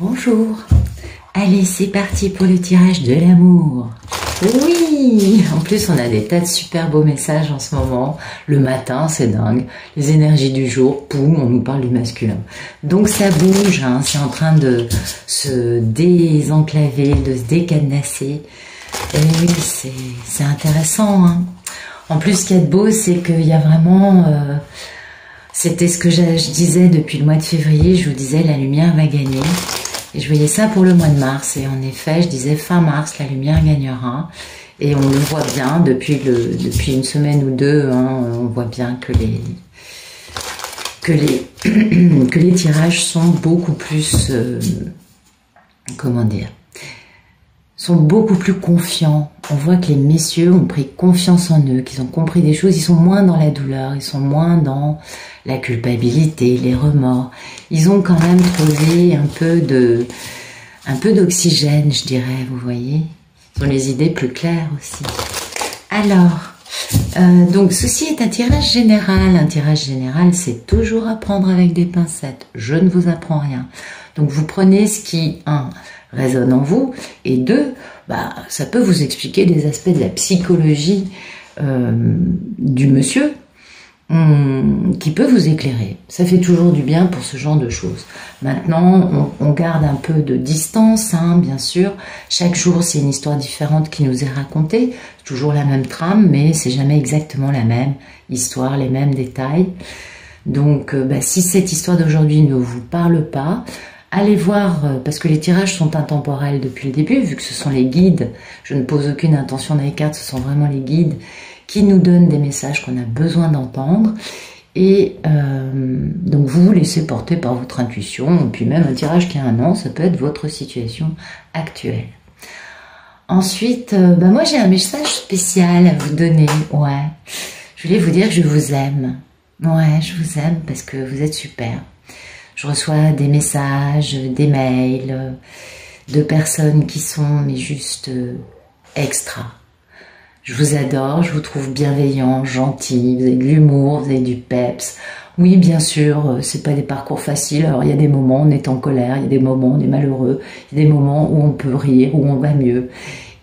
Bonjour. Allez, c'est parti pour le tirage de l'amour. Oui, en plus on a des tas de super beaux messages en ce moment. Le matin, c'est dingue. Les énergies du jour, poum, on nous parle du masculin. Donc ça bouge, hein, c'est en train de se désenclaver, de se décadenasser. Et oui, c'est intéressant. Hein. En plus, ce qu'il y a de beau, c'est qu'il y a vraiment... c'était ce que je disais depuis le mois de février, je vous disais la lumière va gagner. Et je voyais ça pour le mois de mars. Et en effet, je disais fin mars, la lumière gagnera. Et on le voit bien depuis une semaine ou deux. Hein, on voit bien que les tirages sont beaucoup plus... comment dire, sont beaucoup plus confiants. On voit que les messieurs ont pris confiance en eux, qu'ils ont compris des choses, ils sont moins dans la douleur, ils sont moins dans la culpabilité, les remords. Ils ont quand même trouvé un peu d'oxygène, je dirais, vous voyez. Ils ont les idées plus claires aussi. Alors, donc ceci est un tirage général. Un tirage général, c'est toujours à prendre avec des pincettes. Je ne vous apprends rien. Donc vous prenez ce qui, résonne en vous, et deux, ça peut vous expliquer des aspects de la psychologie du monsieur qui peut vous éclairer. Ça fait toujours du bien pour ce genre de choses. Maintenant, on garde un peu de distance, hein, bien sûr. Chaque jour, c'est une histoire différente qui nous est racontée. C'est toujours la même trame, mais c'est jamais exactement la même histoire, les mêmes détails. Donc, si cette histoire d'aujourd'hui ne vous parle pas, allez voir, parce que les tirages sont intemporels depuis le début, vu que ce sont les guides. Je ne pose aucune intention dans les cartes, ce sont vraiment les guides qui nous donnent des messages qu'on a besoin d'entendre. Et donc vous vous laissez porter par votre intuition. Et puis même un tirage qui a un an, ça peut être votre situation actuelle. Ensuite, moi j'ai un message spécial à vous donner. Ouais, je voulais vous dire que je vous aime. Ouais, je vous aime parce que vous êtes super. Je reçois des messages, des mails de personnes qui sont mais juste extra. Je vous adore, je vous trouve bienveillant, gentil, vous avez de l'humour, vous avez du peps. Oui, bien sûr, c'est pas des parcours faciles. Alors il y a des moments où on est en colère, il y a des moments où on est malheureux, il y a des moments où on peut rire, où on va mieux.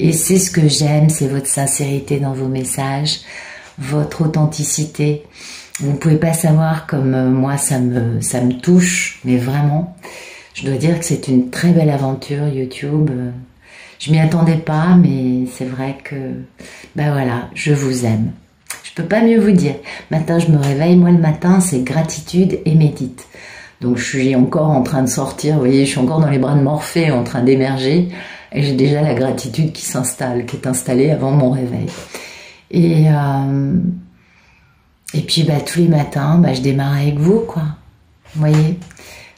Et c'est ce que j'aime, c'est votre sincérité dans vos messages, votre authenticité. Vous ne pouvez pas savoir comme moi ça me touche, mais vraiment. Je dois dire que c'est une très belle aventure YouTube. Je m'y attendais pas, mais c'est vrai que, voilà, je vous aime. Je peux pas mieux vous dire. Matin, je me réveille, moi le matin, c'est gratitude et médite. Donc je suis encore en train de sortir, vous voyez, je suis encore dans les bras de Morphée, en train d'émerger, et j'ai déjà la gratitude qui s'installe, qui est installée avant mon réveil. Et puis tous les matins, je démarre avec vous, quoi. Vous voyez,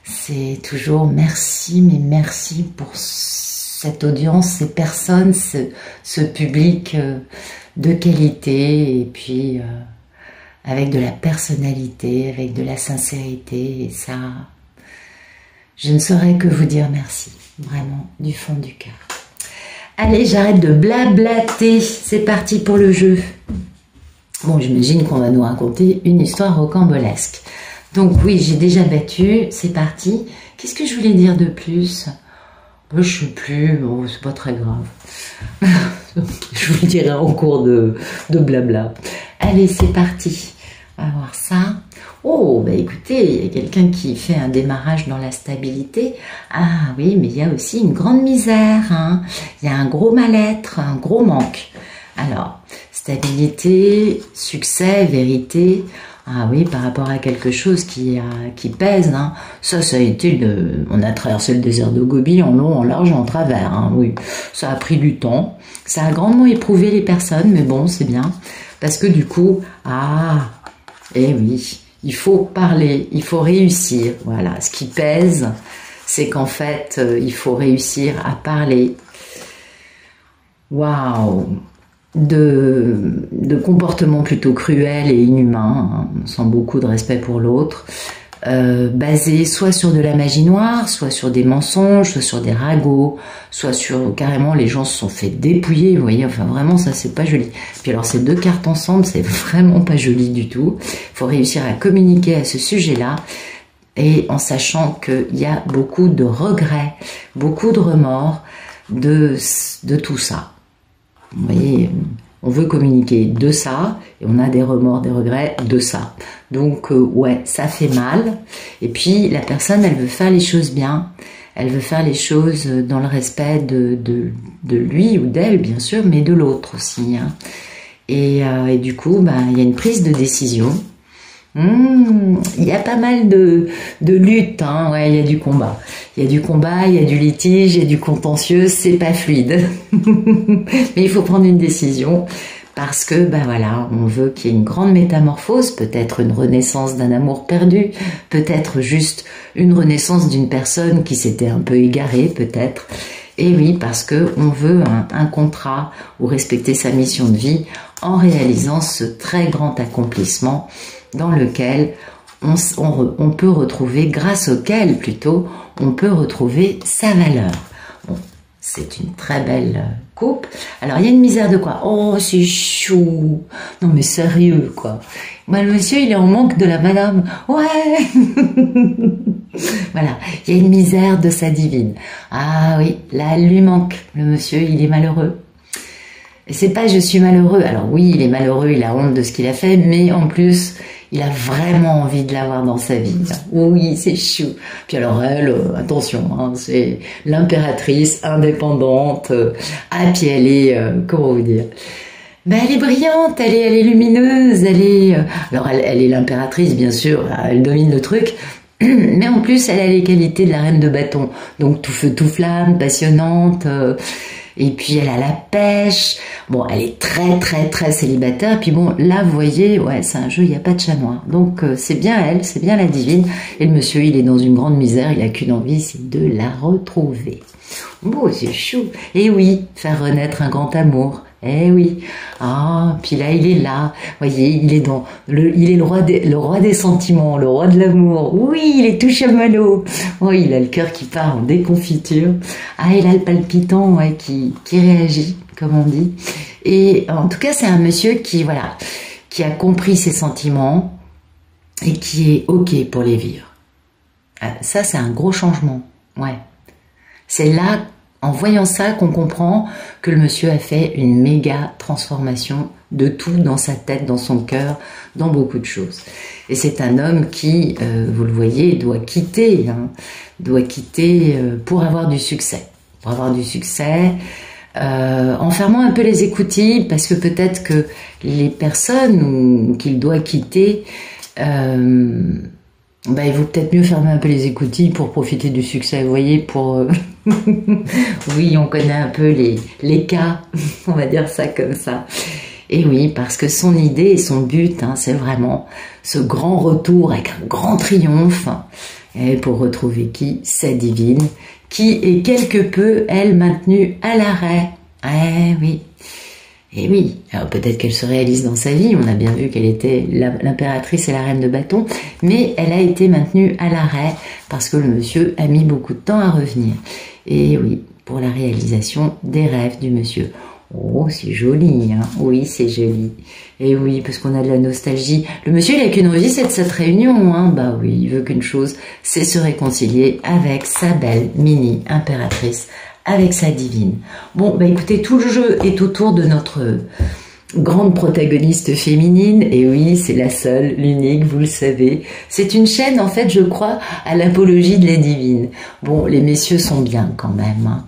c'est toujours merci, mais merci pour cette audience, ces personnes, ce public de qualité, et puis avec de la personnalité, avec de la sincérité, et ça, je ne saurais que vous dire merci, vraiment, du fond du cœur. Allez, j'arrête de blablater, c'est parti pour le jeu. Bon, j'imagine qu'on va nous raconter une histoire rocambolesque. Donc oui, j'ai déjà battu, c'est parti. Qu'est-ce que je voulais dire de plus ? Je sais plus, bon, c'est pas très grave. Je vous le dirai en cours de blabla. Allez, c'est parti. On va voir ça. Oh, écoutez, il y a quelqu'un qui fait un démarrage dans la stabilité. Ah oui, mais il y a aussi une grande misère. Hein. Il y a un gros mal-être, un gros manque. Alors, stabilité, succès, vérité. Ah oui, par rapport à quelque chose qui pèse. Hein. Ça a été on a traversé le désert de Gobi en long, en large et en travers. Hein. Oui, ça a pris du temps. Ça a grandement éprouvé les personnes, mais bon, c'est bien. Parce que du coup, eh oui, il faut parler, il faut réussir. Voilà, ce qui pèse, c'est qu'en fait, il faut réussir à parler. Waouh! De comportements plutôt cruels et inhumains, hein, sans beaucoup de respect pour l'autre, basés soit sur de la magie noire, soit sur des mensonges, soit sur des ragots, soit sur carrément les gens se sont fait dépouiller, vous voyez, enfin vraiment ça c'est pas joli. Puis alors ces deux cartes ensemble, c'est vraiment pas joli du tout. Il faut réussir à communiquer à ce sujet-là. et en sachant qu'il y a beaucoup de regrets, beaucoup de remords de tout ça. Vous voyez, on veut communiquer de ça, et on a des remords, des regrets de ça. Donc, ouais, ça fait mal. Et puis, la personne, elle veut faire les choses bien. Elle veut faire les choses dans le respect de lui ou d'elle, bien sûr, mais de l'autre aussi. Hein. Et du coup, il y a une prise de décision. Il y a pas mal de luttes, hein. Ouais, il y a du combat. Il y a du combat, il y a du litige, il y a du contentieux, c'est pas fluide. Mais il faut prendre une décision parce que, voilà, on veut qu'il y ait une grande métamorphose, peut-être une renaissance d'un amour perdu, peut-être juste une renaissance d'une personne qui s'était un peu égarée, peut-être. Et oui, parce que on veut un contrat ou respecter sa mission de vie en réalisant ce très grand accomplissement dans lequel on peut retrouver, grâce auquel plutôt, on peut retrouver sa valeur. Bon, c'est une très belle coupe. Alors, il y a une misère de quoi? Oh, c'est chou. Non, mais sérieux, quoi. Le monsieur, il est en manque de la madame. Ouais. Voilà, il y a une misère de sa divine. Ah oui, là, elle lui manque. Le monsieur, il est malheureux. Et c'est pas je suis malheureux. Alors oui, il est malheureux, il a honte de ce qu'il a fait, mais en plus, il a vraiment envie de l'avoir dans sa vie. Oui, c'est chou. Puis alors elle, attention, hein, c'est l'impératrice indépendante. Puis elle est, comment vous dire, elle est brillante, elle est lumineuse, alors elle est l'impératrice, bien sûr, elle domine le truc. Mais en plus, elle a les qualités de la reine de bâton. Donc tout feu, tout flamme, passionnante. Et puis elle a la pêche. Bon, elle est très très très célibataire. Puis bon, là vous voyez, ouais, c'est un jeu, il n'y a pas de chat noir. Donc c'est bien elle, c'est bien la divine. Et le monsieur, il est dans une grande misère, il a qu'une envie, c'est de la retrouver. Bon, c'est chou. Et oui, faire renaître un grand amour. Eh oui. Ah, puis là, il est là. Voyez, il est le roi des sentiments, le roi de l'amour. Oui, il est tout chamallow. Oui, il a le cœur qui part en déconfiture. Ah, il a le palpitant, ouais, qui réagit, comme on dit. Et en tout cas, c'est un monsieur qui a compris ses sentiments et qui est OK pour les vivre. Ah, ça, c'est un gros changement. Ouais. C'est là, en voyant ça, qu'on comprend que le monsieur a fait une méga transformation de tout dans sa tête, dans son cœur, dans beaucoup de choses. Et c'est un homme qui, vous le voyez, doit quitter pour avoir du succès. Pour avoir du succès, en fermant un peu les écoutilles, parce que peut-être que les personnes qu'il doit quitter, il vaut peut-être mieux fermer un peu les écoutilles pour profiter du succès, vous voyez, oui, on connaît un peu les cas, on va dire ça comme ça. Et oui, parce que son idée et son but, c'est vraiment ce grand retour avec un grand triomphe, et pour retrouver qui? Sa divine, qui est quelque peu, elle, maintenue à l'arrêt. Eh oui. Et oui, alors peut-être qu'elle se réalise dans sa vie, on a bien vu qu'elle était l'impératrice et la reine de bâton, mais elle a été maintenue à l'arrêt parce que le monsieur a mis beaucoup de temps à revenir. Et oui, pour la réalisation des rêves du monsieur. Oh, c'est joli, hein. Oui, c'est joli. Et oui, parce qu'on a de la nostalgie. Le monsieur, il a qu'une envie, c'est de cette réunion, hein. Bah oui, il veut qu'une chose, c'est se réconcilier avec sa belle mini impératrice, avec sa divine. Bon, écoutez, tout le jeu est autour de notre grande protagoniste féminine, et oui, c'est la seule, l'unique, vous le savez. C'est une chaîne, en fait, je crois, à l'apologie de la divine. Bon, les messieurs sont bien quand même, hein.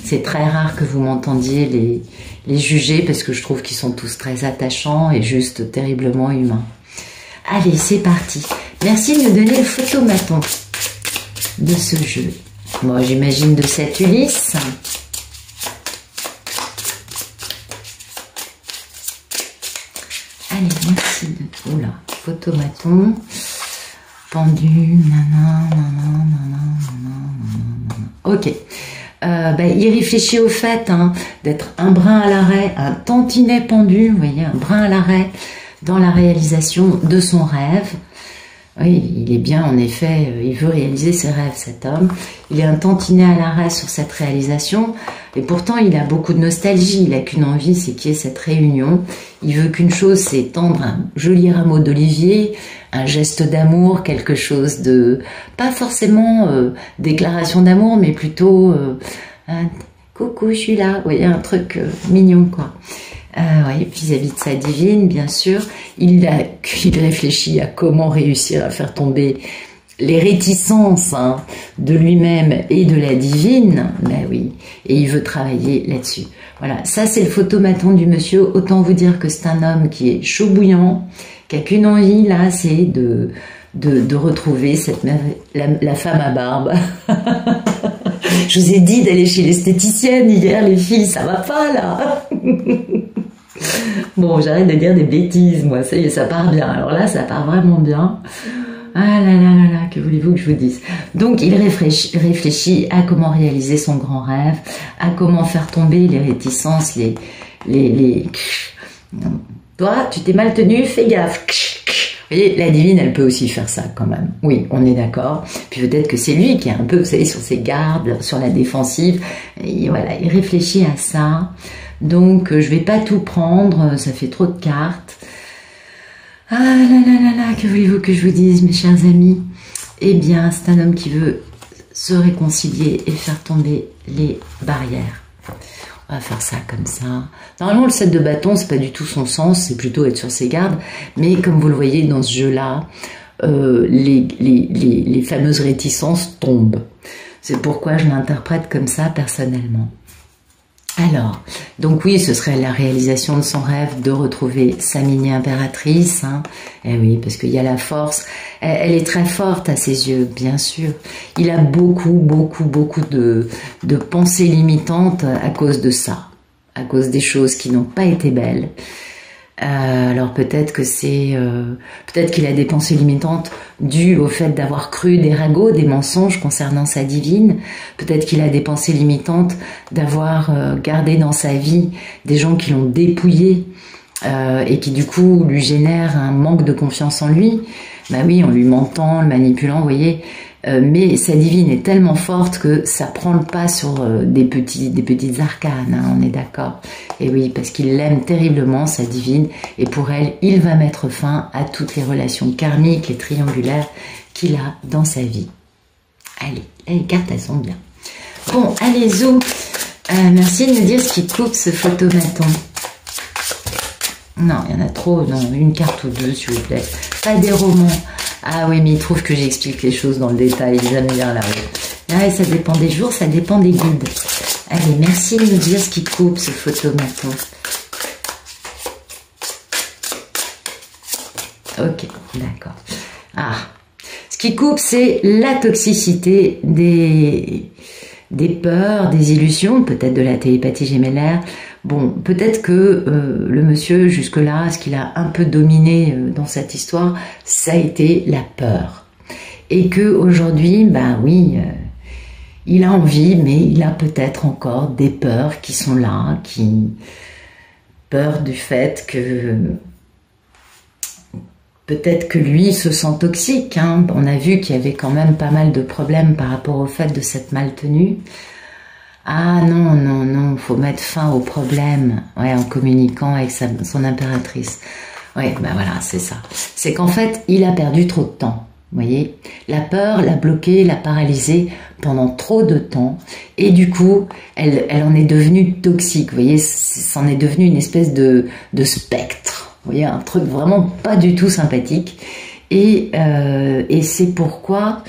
C'est très rare que vous m'entendiez les juger, parce que je trouve qu'ils sont tous très attachants et juste terriblement humains. Allez, c'est parti. Merci de me donner le photomaton de ce jeu. Moi, j'imagine de cette Ulysse. Allez, merci de... Oula, photomaton, pendu, Ok. Il réfléchit au fait d'être un brin à l'arrêt, un tantinet pendu, vous voyez, un brin à l'arrêt dans la réalisation de son rêve. Oui, il est bien, en effet, il veut réaliser ses rêves, cet homme. Il est un tantinet à l'arrêt sur cette réalisation, et pourtant il a beaucoup de nostalgie. Il n'a qu'une envie, c'est qu'il y ait cette réunion. Il veut qu'une chose, c'est tendre un joli rameau d'olivier, un geste d'amour, quelque chose de... pas forcément déclaration d'amour, mais plutôt un coucou, je suis là. Vous voyez, un truc mignon, quoi. Oui, vis-à-vis de sa divine, bien sûr. Il réfléchit à comment réussir à faire tomber les réticences de lui-même et de la divine. Ben oui, et il veut travailler là-dessus. Voilà, ça c'est le photomaton du monsieur. Autant vous dire que c'est un homme qui est chaud bouillant, qui a qu'une envie là, c'est de retrouver la femme à barbe. Je vous ai dit d'aller chez l'esthéticienne hier, les filles, ça va pas là. Bon, j'arrête de dire des bêtises, moi, ça y est, ça part bien. Alors là, ça part vraiment bien. Ah là là là là, que voulez-vous que je vous dise? Donc, il réfléchit à comment réaliser son grand rêve, à comment faire tomber les réticences, Toi, tu t'es mal tenu, fais gaffe. Vous voyez, la divine, elle peut aussi faire ça quand même. Oui, on est d'accord. Puis peut-être que c'est lui qui est un peu, vous savez, sur ses gardes, sur la défensive. Et voilà, il réfléchit à ça. Donc, je vais pas tout prendre, ça fait trop de cartes. Ah là là là là, que voulez-vous que je vous dise, mes chers amis? Eh bien, c'est un homme qui veut se réconcilier et faire tomber les barrières. On va faire ça comme ça. Normalement, le 7 de bâton, c'est pas du tout son sens, c'est plutôt être sur ses gardes. Mais comme vous le voyez dans ce jeu-là, les fameuses réticences tombent. C'est pourquoi je l'interprète comme ça personnellement. Alors, donc oui, ce serait la réalisation de son rêve de retrouver sa mini-impératrice. Eh oui, parce qu'il y a la force. Elle est très forte à ses yeux, bien sûr. Il a beaucoup de pensées limitantes à cause de ça, à cause des choses qui n'ont pas été belles. Alors peut-être que peut-être qu'il a des pensées limitantes dues au fait d'avoir cru des ragots, des mensonges concernant sa divine. Peut-être qu'il a des pensées limitantes d'avoir gardé dans sa vie des gens qui l'ont dépouillé et qui du coup lui génèrent un manque de confiance en lui. Bah oui, en lui mentant, le manipulant, vous voyez. Mais sa divine est tellement forte que ça prend le pas sur des petites arcanes, on est d'accord. Et oui, parce qu'il l'aime terriblement, sa divine, et pour elle, il va mettre fin à toutes les relations karmiques et triangulaires qu'il a dans sa vie. Allez, les cartes, elles sont bien. Bon, allez, zou. Merci de me dire ce qui coupe ce photomaton. Non, il y en a trop, non, une carte ou deux, s'il vous plaît. Pas des romans. Ah oui, mais ils trouvent que j'explique les choses dans le détail. Ils aiment bien là. Là, ça dépend des jours, ça dépend des guides. Allez, merci de me dire ce qui coupe ce photomaton. Ok, d'accord. Ah, ce qui coupe, c'est la toxicité des peurs, des illusions, peut-être de la télépathie gémellaire. Bon, peut-être que le monsieur, jusque-là, ce qu'il a un peu dominé dans cette histoire, ça a été la peur. Et que aujourd'hui, bah oui, il a envie, mais il a peut-être encore des peurs qui sont là, peur du fait que peut-être que lui se sent toxique. On a vu qu'il y avait quand même pas mal de problèmes par rapport au fait de cette maltenue. Ah non, non, non, faut mettre fin au problème, ouais, en communiquant avec son impératrice. Ouais, ben voilà, c'est ça. C'est qu'en fait, il a perdu trop de temps, vous voyez. La peur l'a bloqué, l'a paralysé pendant trop de temps, et du coup, elle en est devenue toxique, vous voyez, c'en est devenu une espèce de spectre, vous voyez, un truc vraiment pas du tout sympathique, et c'est pourquoi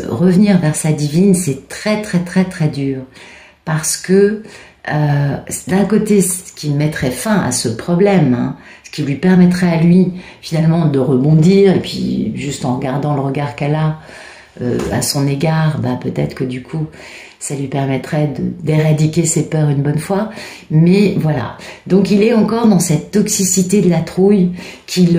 revenir vers sa divine, c'est très dur, parce que d'un côté, ce qui mettrait fin à ce problème, ce qui lui permettrait à lui finalement de rebondir, et puis juste en regardant le regard qu'elle a à son égard, bah, peut-être que du coup ça lui permettrait d'éradiquer ses peurs une bonne fois, mais voilà. Donc il est encore dans cette toxicité de la trouille qu'il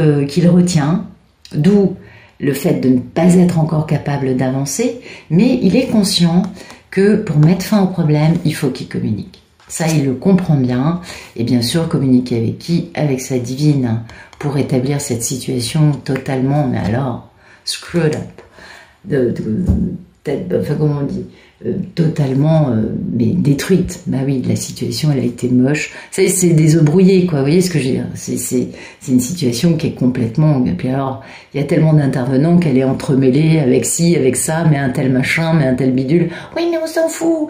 retient, d'où le fait de ne pas être encore capable d'avancer, mais il est conscient que pour mettre fin au problème, il faut qu'il communique. Ça, il le comprend bien, et bien sûr, communiquer avec qui? Avec sa divine, pour établir cette situation totalement, mais alors, screwed up, enfin comment on dit, totalement mais détruite. Bah oui, la situation elle a été moche. C'est des œufs brouillés quoi. Vous voyez ce que je veux dire? C'est une situation qui est complètement. Et puis alors, il y a tellement d'intervenants qu'elle est entremêlée avec ci, avec ça, mais un tel machin, mais un tel bidule. Oui, mais on s'en fout.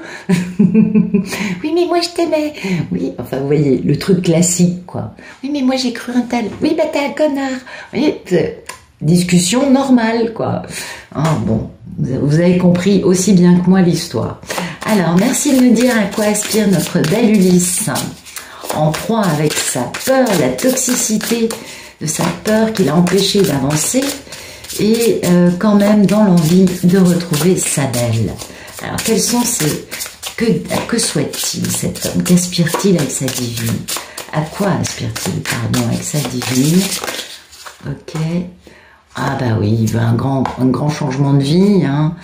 Oui, mais moi je t'aimais. Oui, enfin vous voyez le truc classique quoi. Oui, mais moi j'ai cru un tel. Oui, bah t'es un connard. Vous voyez, discussion normale quoi. Ah bon. Vous avez compris aussi bien que moi l'histoire. Alors, merci de me dire à quoi aspire notre belle Ulysse, en proie avec sa peur, la toxicité de sa peur qui l'a empêché d'avancer, et quand même dans l'envie de retrouver sa belle. Alors, quels sont ces... Que souhaite-t-il cet homme? Qu'aspire-t-il avec sa divine? À quoi aspire-t-il, pardon, avec sa divine? Ok. Ah bah oui, il veut un grand changement de vie, hein.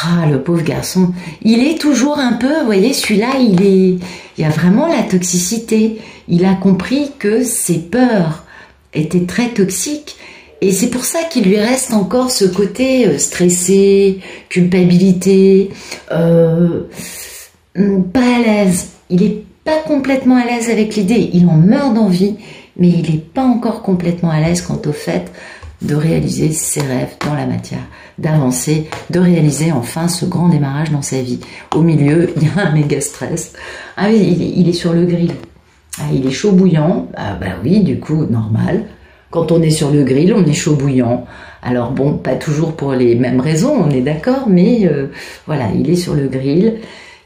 Ah, le pauvre garçon. Il est toujours un peu, vous voyez, celui-là, il y a vraiment la toxicité. Il a compris que ses peurs étaient très toxiques. Et c'est pour ça qu'il lui reste encore ce côté stressé, culpabilité, pas à l'aise. Il est pas complètement à l'aise avec l'idée. Il en meurt d'envie, mais il n'est pas encore complètement à l'aise quant au fait de réaliser ses rêves dans la matière, d'avancer, de réaliser enfin ce grand démarrage dans sa vie. Au milieu, il y a un méga stress. Ah oui, il est sur le grill. Ah, il est chaud bouillant. Ah bah oui, du coup, normal. Quand on est sur le grill, on est chaud bouillant. Alors bon, pas toujours pour les mêmes raisons, on est d'accord, mais voilà, il est sur le grill.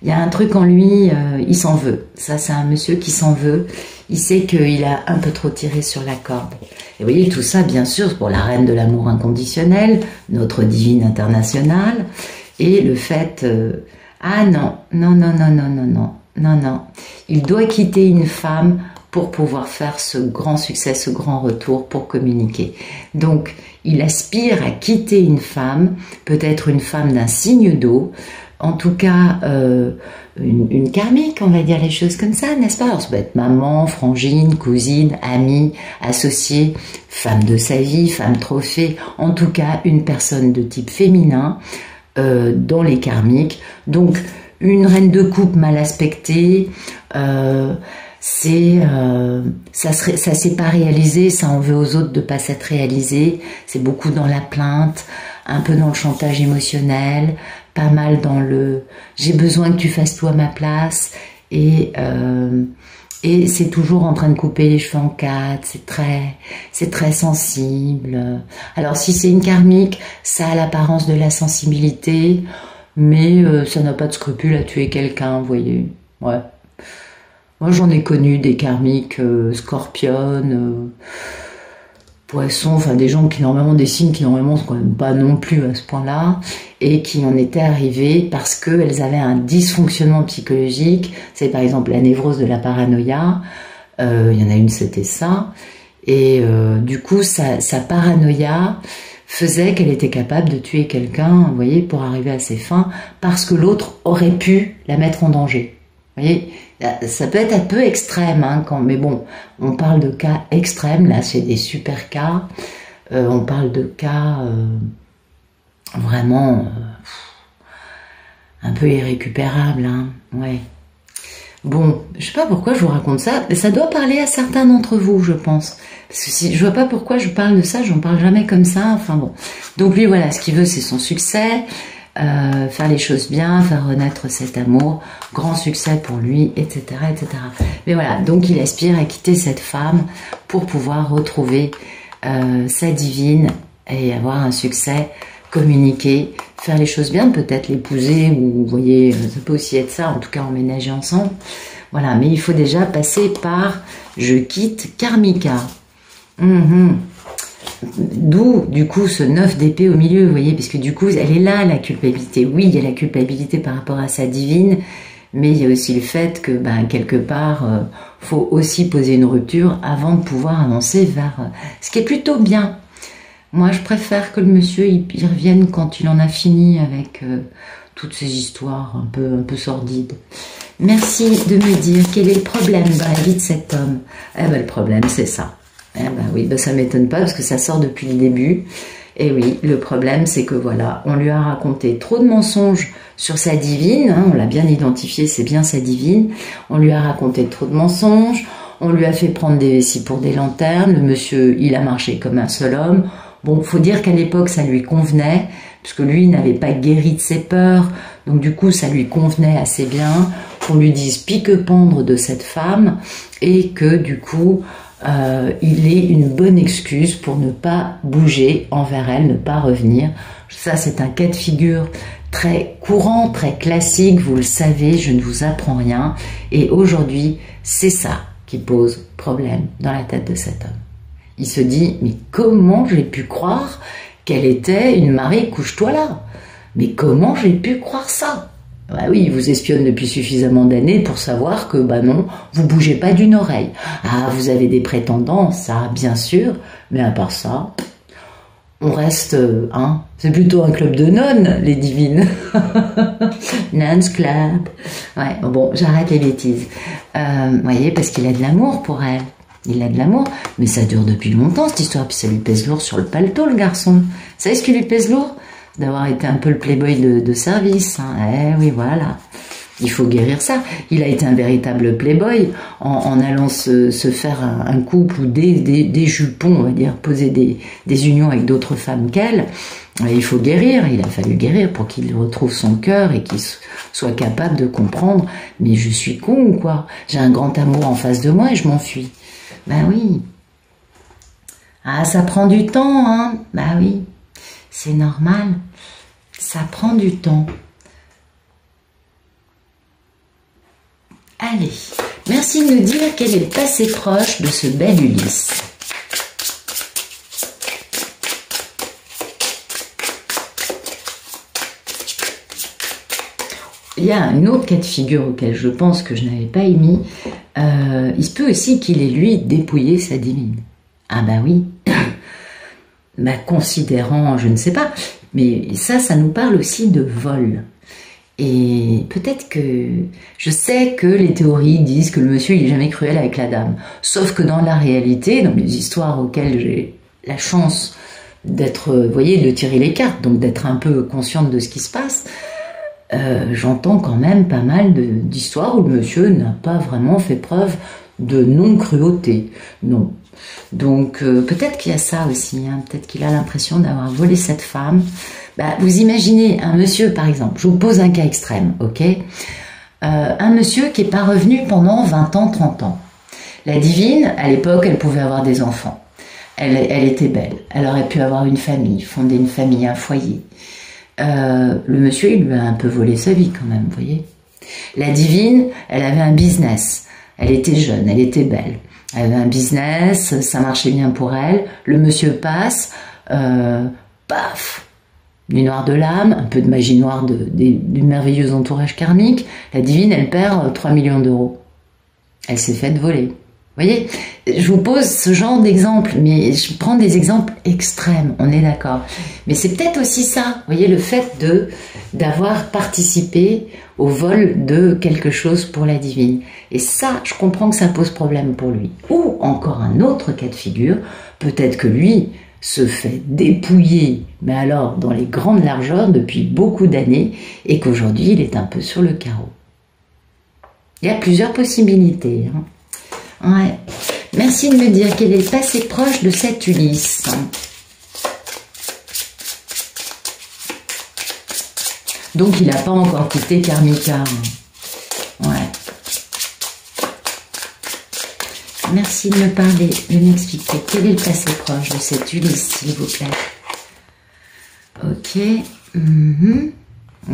Il y a un truc en lui, il s'en veut. Ça, c'est un monsieur qui s'en veut. Il sait qu'il a un peu trop tiré sur la corde. Et vous voyez, tout ça, bien sûr, pour la reine de l'amour inconditionnel, notre divine internationale, et le fait... ah non, non, non, non, non, non, non, non, non. Il doit quitter une femme pour pouvoir faire ce grand succès, ce grand retour, pour communiquer. Donc, il aspire à quitter une femme, peut-être une femme d'un signe d'eau, en tout cas une karmique, on va dire les choses comme ça, n'est-ce pas? Alors, ça peut être maman, frangine, cousine, amie, associée, femme de sa vie, femme trophée, en tout cas une personne de type féminin dans les karmiques. Donc une reine de coupe mal aspectée, ça s'est pas réalisé, ça en veut aux autres de pas s'être réalisé, c'est beaucoup dans la plainte, un peu dans le chantage émotionnel, pas mal dans le j'ai besoin que tu fasses tout à ma place, et c'est toujours en train de couper les cheveux en quatre, c'est très sensible. Alors si c'est une karmique, ça a l'apparence de la sensibilité, mais ça n'a pas de scrupule à tuer quelqu'un, vous voyez. Ouais. Moi j'en ai connu des karmiques, scorpionnes, poissons, enfin des gens qui normalement, des signes qui normalement sont quand même pas non plus à ce point-là, et qui en étaient arrivés parce qu'elles avaient un dysfonctionnement psychologique. C'est par exemple la névrose de la paranoïa, il y en a une, c'était ça, et du coup sa paranoïa faisait qu'elle était capable de tuer quelqu'un, vous voyez, pour arriver à ses fins, parce que l'autre aurait pu la mettre en danger. Vous voyez, ça peut être un peu extrême, hein, mais bon, on parle de cas extrêmes, là c'est des super cas, on parle de cas vraiment un peu irrécupérables, hein, ouais. Bon, je sais pas pourquoi je vous raconte ça, mais ça doit parler à certains d'entre vous, je pense. Parce que si je vois pas pourquoi je parle de ça, j'en parle jamais comme ça, enfin bon. Donc lui, voilà, ce qu'il veut, c'est son succès, faire les choses bien, faire renaître cet amour, grand succès pour lui, etc., etc. Mais voilà, donc il aspire à quitter cette femme pour pouvoir retrouver sa divine et avoir un succès, communiquer, faire les choses bien, peut-être l'épouser, ou vous voyez, ça peut aussi être ça, en tout cas emménager ensemble. Voilà, mais il faut déjà passer par je quitte Karmika. D'où, du coup, ce 9 d'épée au milieu, vous voyez, parce que du coup, elle est là, la culpabilité. Oui, il y a la culpabilité par rapport à sa divine, mais il y a aussi le fait que, ben, quelque part, faut aussi poser une rupture avant de pouvoir avancer vers... ce qui est plutôt bien. Moi, je préfère que le monsieur, il revienne quand il en a fini avec toutes ces histoires un peu sordides. Merci de me dire quel est le problème dans la vie de cet homme. Eh ben, le problème, c'est ça. Eh ben oui, ben ça m'étonne pas parce que ça sort depuis le début. Et oui, le problème, c'est que voilà, on lui a raconté trop de mensonges sur sa divine, hein, on l'a bien identifié, c'est bien sa divine, on lui a raconté trop de mensonges, on lui a fait prendre des vessies pour des lanternes, le monsieur, il a marché comme un seul homme. Bon, faut dire qu'à l'époque, ça lui convenait, puisque lui n'avait pas guéri de ses peurs, donc du coup, ça lui convenait assez bien qu'on lui dise pique-pendre de cette femme, et que du coup, il ait une bonne excuse pour ne pas bouger envers elle, ne pas revenir. Ça, c'est un cas de figure très courant, très classique, vous le savez, je ne vous apprends rien. Et aujourd'hui, c'est ça qui pose problème dans la tête de cet homme. Il se dit, mais comment j'ai pu croire qu'elle était une Marie, couche-toi là? Mais comment j'ai pu croire ça? Bah oui, il vous espionne depuis suffisamment d'années pour savoir que, bah non, vous bougez pas d'une oreille. Ah, vous avez des prétendants, ça, bien sûr, mais à part ça, on reste, hein, c'est plutôt un club de nonnes, les divines. Nuns Club. Ouais, bon, j'arrête les bêtises. Vous voyez, parce qu'il a de l'amour pour elle. Il a de l'amour, mais ça dure depuis longtemps, cette histoire, puis ça lui pèse lourd sur le paletot, le garçon. Vous savez ce qui lui pèse lourd? D'avoir été un peu le playboy de service. Hein. Eh oui, voilà. Il faut guérir ça. Il a été un véritable playboy en allant se faire un couple ou des jupons, on va dire, poser des unions avec d'autres femmes qu'elle. Il faut guérir. Il a fallu guérir pour qu'il retrouve son cœur et qu'il soit capable de comprendre. Mais je suis con ou quoi? J'ai un grand amour en face de moi et je m'enfuis. Ben oui. Ah, ça prend du temps, hein? Ben oui. C'est normal. Ça prend du temps. Allez, merci de nous dire quel est le passé proche de ce bel Ulysse. Il y a un autre cas de figure auquel je pense que je n'avais pas émis. Il se peut aussi qu'il ait, lui, dépouillé sa divine. Ah bah oui. Bah, considérant, je ne sais pas, mais ça nous parle aussi de vol. Et peut-être que, je sais que les théories disent que le monsieur il est jamais cruel avec la dame, sauf que dans la réalité, dans les histoires auxquelles j'ai la chance d'être, vous voyez, de tirer les cartes, donc d'être un peu consciente de ce qui se passe, j'entends quand même pas mal d'histoires où le monsieur n'a pas vraiment fait preuve de non-cruauté, non. Donc peut-être qu'il y a ça aussi, hein. Peut-être qu'il a l'impression d'avoir volé cette femme. Bah, vous imaginez un monsieur, par exemple, je vous pose un cas extrême, ok, un monsieur qui n'est pas revenu pendant 20 ans, 30 ans. La divine, à l'époque, elle pouvait avoir des enfants. Elle était belle, elle aurait pu avoir une famille, fonder une famille, un foyer. Le monsieur, il lui a un peu volé sa vie quand même, vous voyez. La divine, elle avait un business, elle était jeune, elle était belle. Elle avait un business, ça marchait bien pour elle. Le monsieur passe, paf, du noir de l'âme, un peu de magie noire du merveilleux entourage karmique. La divine, elle perd 3 millions d'euros. Elle s'est faite voler. Vous voyez, je vous pose ce genre d'exemple, mais je prends des exemples extrêmes, on est d'accord. Mais c'est peut-être aussi ça, vous voyez, le fait d'avoir participé au vol de quelque chose pour la divine. Et ça, je comprends que ça pose problème pour lui. Ou encore un autre cas de figure, peut-être que lui se fait dépouiller, mais alors dans les grandes largeurs depuis beaucoup d'années, et qu'aujourd'hui il est un peu sur le carreau. Il y a plusieurs possibilités, hein. Ouais. Merci de me dire quel est le passé proche de cet Ulysse. Donc il n'a pas encore quitté Karmika. Ouais. Merci de me parler, de m'expliquer quel est le passé proche de cet Ulysse, s'il vous plaît. Ok.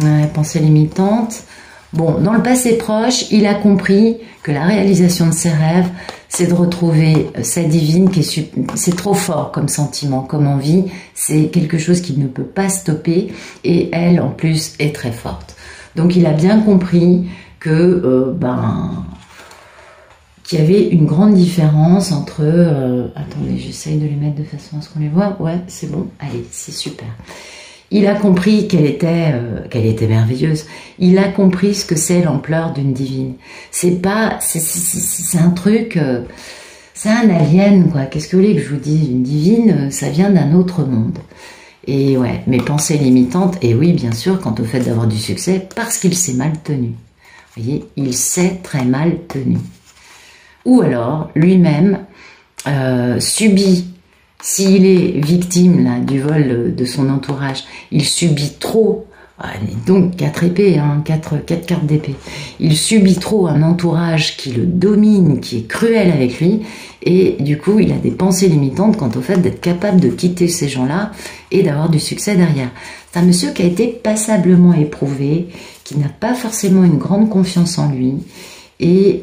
Ouais, pensée limitante. Bon, dans le passé proche, il a compris que la réalisation de ses rêves, c'est de retrouver sa divine, c'est trop fort comme sentiment, comme envie, c'est quelque chose qu'il ne peut pas stopper, et elle, en plus, est très forte. Donc il a bien compris que, qu'il y avait une grande différence entre... attendez, j'essaye de les mettre de façon à ce qu'on les voit. Ouais, c'est bon, allez, c'est super. Il a compris qu'elle était merveilleuse. Il a compris ce que c'est l'ampleur d'une divine. C'est un truc, c'est un alien, quoi. Qu'est-ce que vous voulez que je vous dise? Une divine, ça vient d'un autre monde. Et ouais, mes pensées limitantes, et oui, bien sûr, quant au fait d'avoir du succès, parce qu'il s'est mal tenu. Vous voyez, il s'est très mal tenu. Ou alors, lui-même subit, s'il est victime là, du vol de son entourage, il subit trop, donc 4 épées, hein, 4 cartes d'épée, il subit trop un entourage qui le domine, qui est cruel avec lui, et du coup il a des pensées limitantes quant au fait d'être capable de quitter ces gens-là et d'avoir du succès derrière. C'est un monsieur qui a été passablement éprouvé, qui n'a pas forcément une grande confiance en lui, et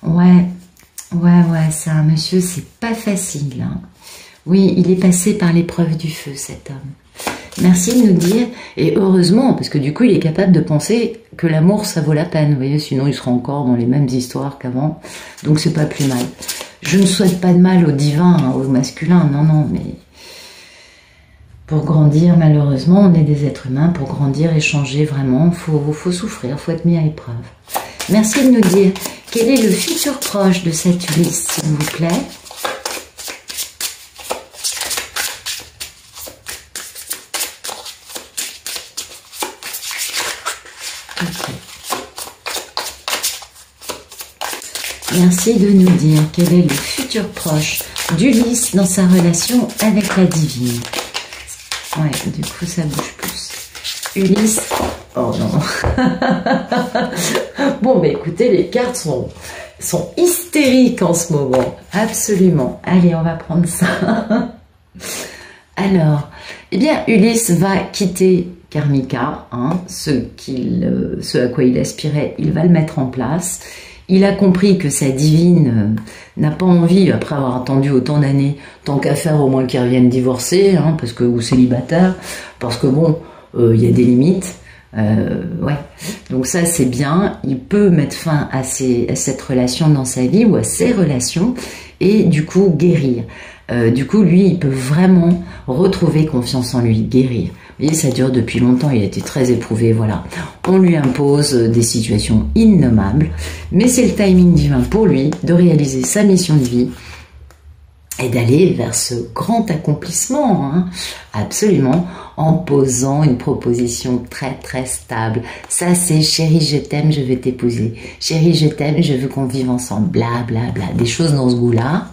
ouais, c'est un monsieur, c'est pas facile. Hein. Oui, il est passé par l'épreuve du feu, cet homme. Merci de nous dire, et heureusement, parce que du coup, il est capable de penser que l'amour, ça vaut la peine, vous voyez, sinon il sera encore dans les mêmes histoires qu'avant, donc c'est pas plus mal. Je ne souhaite pas de mal au divin, hein, au masculin, non, mais pour grandir, malheureusement, on est des êtres humains, pour grandir et changer vraiment, faut souffrir, faut être mis à épreuve. Merci de nous dire quel est le futur proche de cette Ulysse, s'il vous plaît. Okay. Merci de nous dire quel est le futur proche d'Ulysse dans sa relation avec la divine. Ouais, du coup ça bouge plus. Ulysse, oh non. Bon, bah écoutez, les cartes sont hystériques en ce moment, absolument. Allez, on va prendre ça. Alors, eh bien, Ulysse va quitter Karmika, hein, ce à quoi il aspirait, il va le mettre en place. Il a compris que sa divine n'a pas envie, après avoir attendu autant d'années, tant qu'à faire au moins qu'il revienne divorcer, hein, parce que, ou célibataire, parce que bon, il y a des limites. Ouais, donc ça c'est bien, il peut mettre fin à cette relation dans sa vie ou à ses relations et du coup guérir. Du coup lui il peut vraiment retrouver confiance en lui, guérir. Vous voyez, ça dure depuis longtemps, il a été très éprouvé, voilà. On lui impose des situations innommables, mais c'est le timing divin pour lui de réaliser sa mission de vie et d'aller vers ce grand accomplissement, hein, absolument, en posant une proposition très très stable. Ça c'est chérie je t'aime, je vais t'épouser. Chérie je t'aime, je veux qu'on vive ensemble, bla bla bla, des choses dans ce goût-là.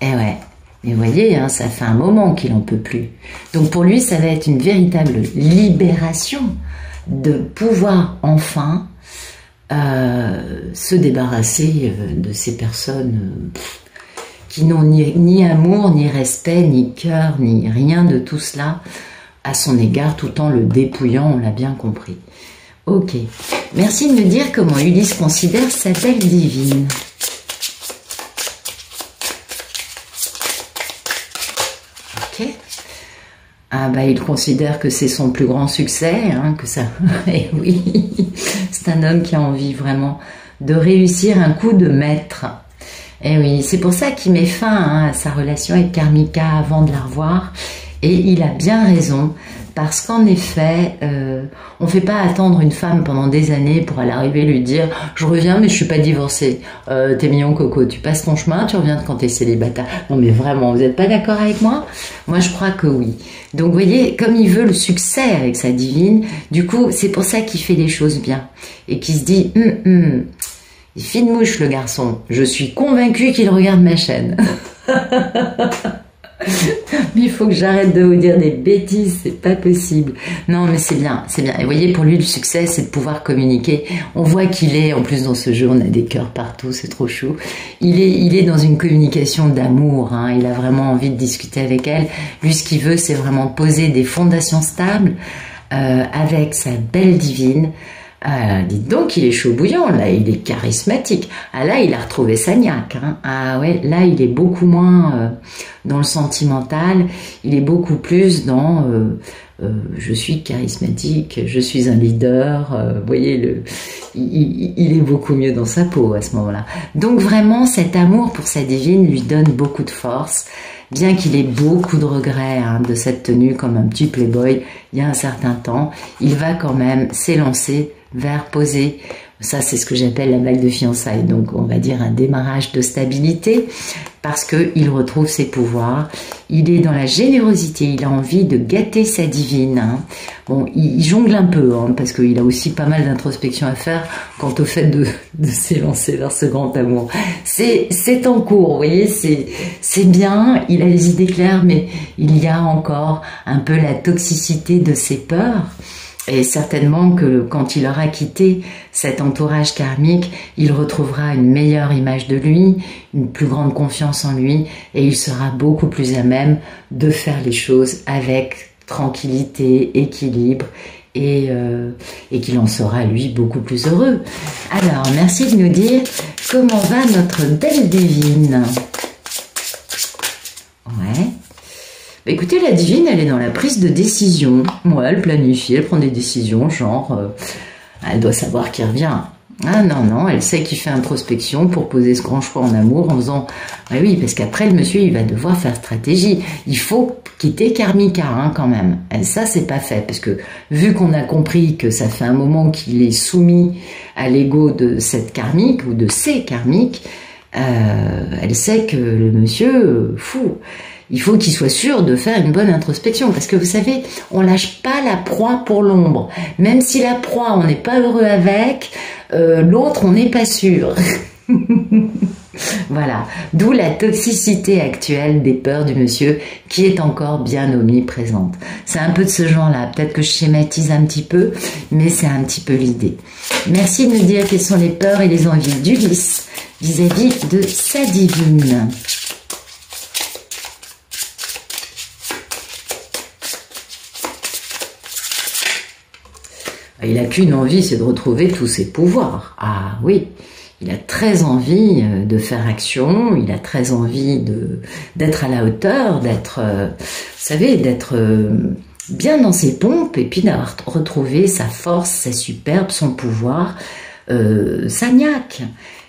Et ouais, mais vous voyez, hein, ça fait un moment qu'il n'en peut plus. Donc pour lui, ça va être une véritable libération de pouvoir enfin se débarrasser de ces personnes qui n'ont ni amour, ni respect, ni cœur, ni rien de tout cela à son égard, tout en le dépouillant, on l'a bien compris. Ok, merci de me dire comment Ulysse considère sa belle divine. Ok. Ah bah il considère que c'est son plus grand succès, hein, que ça... Et oui, c'est un homme qui a envie vraiment de réussir un coup de maître. Et oui, c'est pour ça qu'il met fin, hein, à sa relation avec Karmika avant de la revoir. Et il a bien raison, parce qu'en effet, on ne fait pas attendre une femme pendant des années pour aller arriver lui dire « Je reviens, mais je suis pas divorcée. T'es mignon, Coco, tu passes ton chemin, tu reviens quand t'es célibataire. » Non mais vraiment, vous n'êtes pas d'accord avec moi? Moi, je crois que oui. Donc, vous voyez, comme il veut le succès avec sa divine, du coup, c'est pour ça qu'il fait les choses bien. Et qu'il se dit « Fine mouche, le garçon. Je suis convaincue qu'il regarde ma chaîne. » Mais il faut que j'arrête de vous dire des bêtises, c'est pas possible. Non, mais c'est bien, c'est bien. Et vous voyez, pour lui, le succès, c'est de pouvoir communiquer. On voit qu'il est, en plus dans ce jeu, on a des cœurs partout, c'est trop chou. Il est dans une communication d'amour, hein. Il a vraiment envie de discuter avec elle. Lui, ce qu'il veut, c'est vraiment poser des fondations stables avec sa belle divine. Dites donc, il est chaud bouillant, là, il est charismatique. Ah là, il a retrouvé sa niaque, hein. Ah ouais, là, il est beaucoup moins dans le sentimental, il est beaucoup plus dans je suis charismatique, je suis un leader, vous voyez, il est beaucoup mieux dans sa peau à ce moment-là. Donc vraiment, cet amour pour sa divine lui donne beaucoup de force, bien qu'il ait beaucoup de regrets, hein, de cette tenue comme un petit playboy il y a un certain temps, il va quand même s'élancer vers poser, ça c'est ce que j'appelle la bague de fiançailles, donc on va dire un démarrage de stabilité, parce qu'il retrouve ses pouvoirs. Il est dans la générosité, il a envie de gâter sa divine. Hein. Bon, il jongle un peu, hein, parce qu'il a aussi pas mal d'introspection à faire quant au fait de s'élancer vers ce grand amour. C'est en cours, vous voyez, c'est bien, il a les idées claires, mais il y a encore un peu la toxicité de ses peurs. Et certainement que quand il aura quitté cet entourage karmique, il retrouvera une meilleure image de lui, une plus grande confiance en lui, et il sera beaucoup plus à même de faire les choses avec tranquillité, équilibre, et qu'il en sera, lui, beaucoup plus heureux. Alors, merci de nous dire comment va notre belle divine. Ouais. Bah écoutez, la divine, elle est dans la prise de décision. Ouais, elle planifie, elle prend des décisions, genre, elle doit savoir qui revient. Ah non, non, elle sait qu'il fait introspection pour poser ce grand choix en amour en faisant... Ah oui, parce qu'après, le monsieur, il va devoir faire stratégie. Il faut quitter Karmika, hein, quand même. Et ça, c'est pas fait, parce que vu qu'on a compris que ça fait un moment qu'il est soumis à l'ego de cette karmique, ou de ces karmiques, elle sait que le monsieur, fou... Il faut qu'il soit sûr de faire une bonne introspection. Parce que vous savez, on lâche pas la proie pour l'ombre. Même si la proie, on n'est pas heureux avec, l'autre, on n'est pas sûr. Voilà. D'où la toxicité actuelle des peurs du monsieur qui est encore bien omniprésente. C'est un peu de ce genre-là. Peut-être que je schématise un petit peu, mais c'est un petit peu l'idée. Merci de nous dire quelles sont les peurs et les envies d'Ulysse vis-à-vis de sa divine. Il n'a qu'une envie, c'est de retrouver tous ses pouvoirs. Ah oui, il a très envie de faire action, il a très envie d'être à la hauteur, d'être, vous savez, d'être bien dans ses pompes et puis d'avoir retrouvé sa force, sa superbe, son pouvoir, sa niaque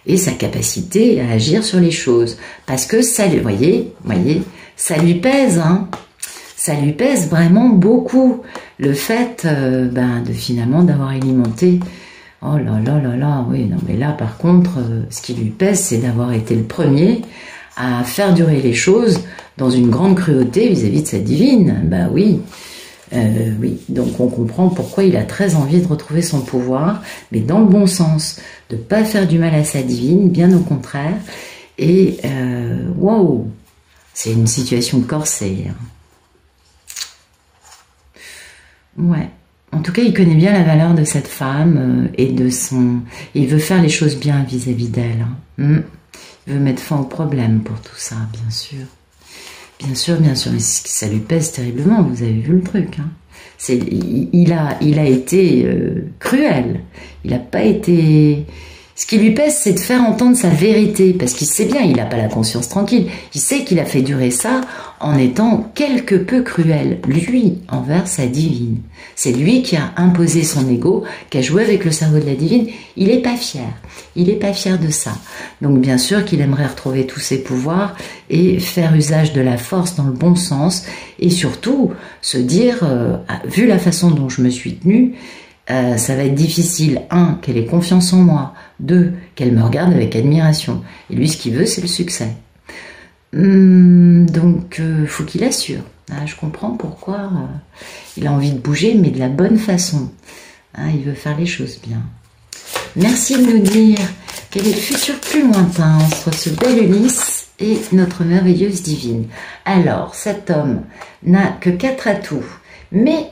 et sa capacité à agir sur les choses. Parce que ça, vous voyez, ça lui pèse, hein. Ça lui pèse vraiment beaucoup, le fait de finalement d'avoir alimenté. Oh là là là là, oui, non mais là par contre, ce qui lui pèse, c'est d'avoir été le premier à faire durer les choses dans une grande cruauté vis-à-vis de sa divine. Ben oui, oui, donc on comprend pourquoi il a très envie de retrouver son pouvoir, mais dans le bon sens, de ne pas faire du mal à sa divine, bien au contraire. Et waouh, c'est une situation corsée. Hein. Ouais. En tout cas, il connaît bien la valeur de cette femme et de son... Il veut faire les choses bien vis-à-vis d'elle. Hein. Il veut mettre fin au problème pour tout ça, bien sûr. Bien sûr, bien sûr. Mais ça lui pèse terriblement, vous avez vu le truc. Hein. Il a été cruel. Il n'a pas été... Ce qui lui pèse, c'est de faire entendre sa vérité, parce qu'il sait bien, il n'a pas la conscience tranquille. Il sait qu'il a fait durer ça en étant quelque peu cruel, lui, envers sa divine. C'est lui qui a imposé son ego, qui a joué avec le cerveau de la divine. Il n'est pas fier. Il n'est pas fier de ça. Donc bien sûr qu'il aimerait retrouver tous ses pouvoirs et faire usage de la force dans le bon sens, et surtout se dire, vu la façon dont je me suis tenue, ça va être difficile, 1, qu'elle ait confiance en moi, 2, qu'elle me regarde avec admiration. Et lui, ce qu'il veut, c'est le succès. Donc, faut qu'il assure. Ah, je comprends pourquoi il a envie de bouger, mais de la bonne façon. Ah, il veut faire les choses bien. Merci de nous dire quel est le futur plus lointain entre ce bel Ulysse et notre merveilleuse divine. Alors, cet homme n'a que 4 atouts, mais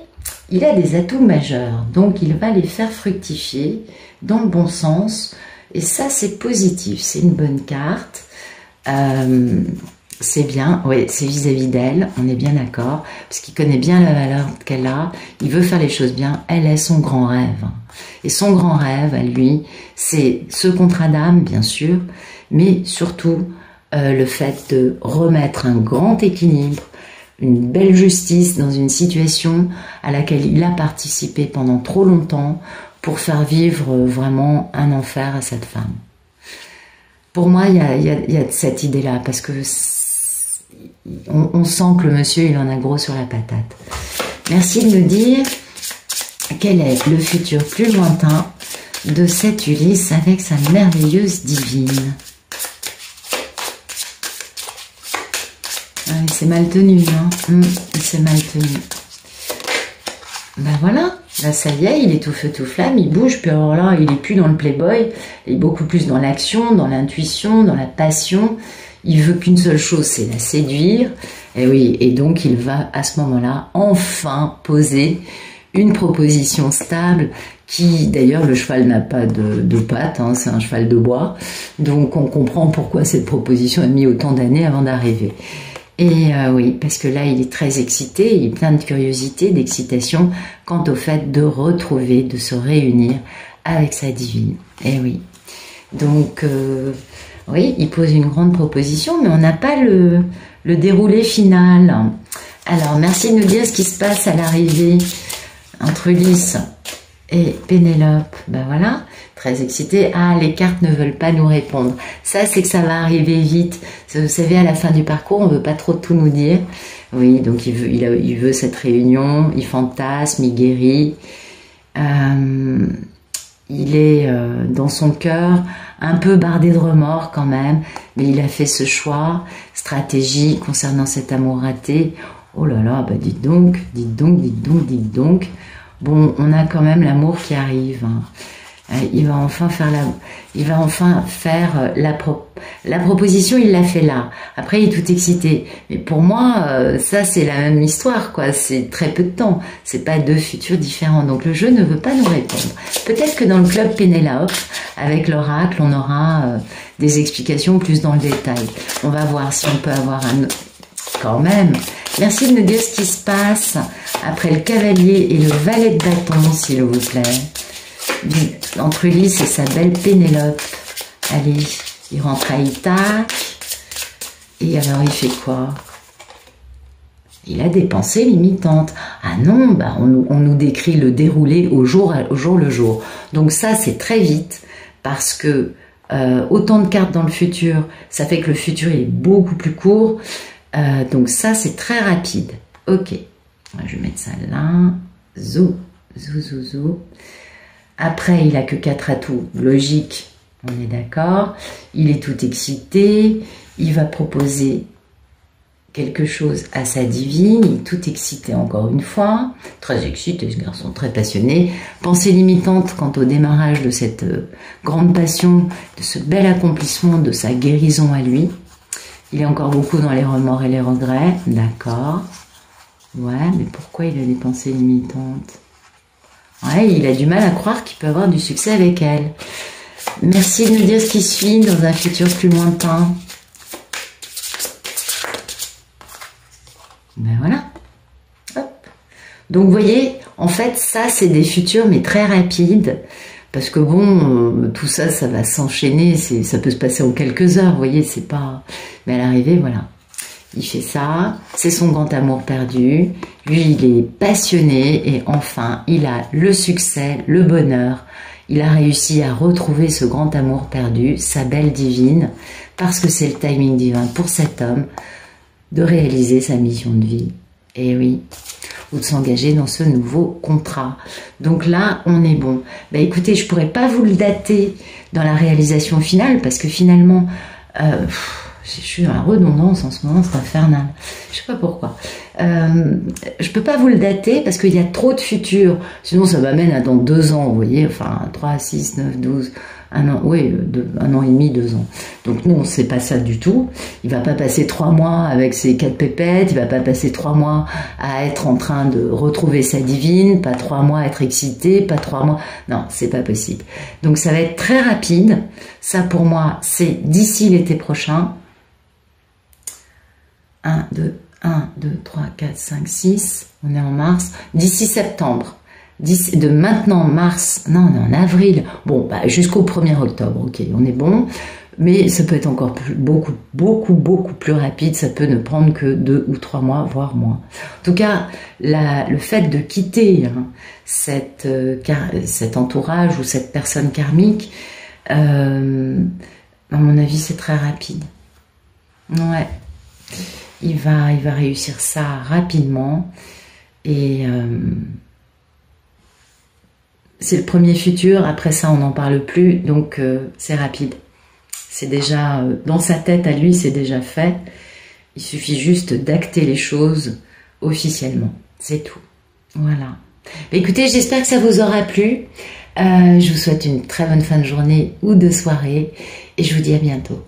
il a des atouts majeurs, donc il va les faire fructifier dans le bon sens, et ça c'est positif, c'est une bonne carte, c'est bien, oui, c'est vis-à-vis d'elle, on est bien d'accord, parce qu'il connaît bien la valeur qu'elle a, il veut faire les choses bien, elle est son grand rêve, et son grand rêve à lui, c'est ce contrat d'âme bien sûr, mais surtout le fait de remettre un grand équilibre, une belle justice dans une situation à laquelle il a participé pendant trop longtemps pour faire vivre vraiment un enfer à cette femme. Pour moi, il y a cette idée-là, parce que on sent que le monsieur, il en a gros sur la patate. Merci de nous dire quel est le futur plus lointain de cet Ulysse avec sa merveilleuse divine. Ah, il s'est mal tenu, hein. Il s'est mal tenu. Ben voilà, là ça y est, il est tout feu tout flamme, il bouge, puis alors là, il est plus dans le playboy, il est beaucoup plus dans l'action, dans l'intuition, dans la passion. Il veut qu'une seule chose, c'est la séduire. Et oui, et donc il va à ce moment-là enfin poser une proposition stable qui, d'ailleurs, le cheval n'a pas de pattes, hein, c'est un cheval de bois. Donc on comprend pourquoi cette proposition a mis autant d'années avant d'arriver. Et oui, parce que là, il est très excité, il est plein de curiosité, d'excitation quant au fait de retrouver, de se réunir avec sa divine. Et oui. Donc, oui, il pose une grande proposition, mais on n'a pas le déroulé final. Alors, merci de nous dire ce qui se passe à l'arrivée entre Ulysse et Pénélope. Ben voilà, très excité. Ah, les cartes ne veulent pas nous répondre. Ça, c'est que ça va arriver vite. Vous savez, à la fin du parcours, on ne veut pas trop tout nous dire. Oui, donc il veut cette réunion, il fantasme, il guérit. Il est dans son cœur un peu bardé de remords quand même, mais il a fait ce choix, stratégie concernant cet amour raté. Oh là là, bah dites donc, dites donc, dites donc, dites donc. Bon, on a quand même l'amour qui arrive. Hein. Il va enfin faire la proposition, il l'a fait là. Après, il est tout excité. Mais pour moi, ça, c'est la même histoire, quoi. C'est très peu de temps. C'est pas deux futurs différents. Donc, le jeu ne veut pas nous répondre. Peut-être que dans le club Pénélope, avec l'oracle, on aura des explications plus dans le détail. On va voir si on peut avoir quand même. Merci de nous dire ce qui se passe après le cavalier et le valet de bâton, s'il vous plaît. Entre Ulysse et sa belle Pénélope. Allez, il rentre à Ithaque. Et alors, il fait quoi? Il a des pensées limitantes. Ah non, bah on nous décrit le déroulé au jour le jour. Donc ça, c'est très vite, parce que autant de cartes dans le futur, ça fait que le futur est beaucoup plus court. Donc ça, c'est très rapide. Ok, je vais mettre ça là. Zou, zou, zou, zou. Après, il a que 4 atouts. Logique, on est d'accord. Il est tout excité. Il va proposer quelque chose à sa divine. Il est tout excité encore une fois. Très excité, ce garçon, très passionné. Pensée limitante quant au démarrage de cette grande passion, de ce bel accomplissement, de sa guérison à lui. Il est encore beaucoup dans les remords et les regrets. D'accord. Ouais, mais pourquoi il a des pensées limitantes? Ouais, il a du mal à croire qu'il peut avoir du succès avec elle. Merci de nous dire ce qui suit dans un futur plus lointain. Ben voilà. Hop. Donc, vous voyez, en fait, ça, c'est des futurs, mais très rapides. Parce que bon, tout ça, ça va s'enchaîner. Ça peut se passer en quelques heures, vous voyez, c'est pas... Mais à l'arrivée, voilà. Il fait ça, c'est son grand amour perdu. Lui, il est passionné et enfin, il a le succès, le bonheur. Il a réussi à retrouver ce grand amour perdu, sa belle divine, parce que c'est le timing divin pour cet homme de réaliser sa mission de vie. Et oui, ou de s'engager dans ce nouveau contrat. Donc là, on est bon. Ben écoutez, je pourrais pas vous le dater dans la réalisation finale, parce que finalement... je suis dans la redondance en ce moment, c'est infernal. Je sais pas pourquoi. Je peux pas vous le dater parce qu'il y a trop de futurs. Sinon, ça m'amène à dans 2 ans, vous voyez. Enfin, 3, 6, 9, 12, 1 an. Oui, 1 an et demi, 2 ans. Donc non, c'est pas ça du tout. Il va pas passer 3 mois avec ses 4 pépettes. Il va pas passer 3 mois à être en train de retrouver sa divine. Pas 3 mois à être excité. Pas 3 mois. Non, c'est pas possible. Donc ça va être très rapide. Ça, pour moi, c'est d'ici l'été prochain. 1, 2, 3, 4, 5, 6, on est en mars, d'ici septembre, de maintenant mars, non, on est en avril, bon, bah, jusqu'au 1er octobre, ok, on est bon, mais ça peut être encore beaucoup plus rapide, ça peut ne prendre que 2 ou 3 mois, voire moins. En tout cas, le fait de quitter cet entourage ou cette personne karmique, à mon avis, c'est très rapide. Ouais. Il va réussir ça rapidement et c'est le premier futur, après ça on n'en parle plus, donc c'est rapide. C'est déjà, dans sa tête à lui, c'est déjà fait Il suffit juste d'acter les choses officiellement. C'est tout. Voilà. Écoutez, j'espère que ça vous aura plu. Je vous souhaite une très bonne fin de journée ou de soirée et je vous dis à bientôt.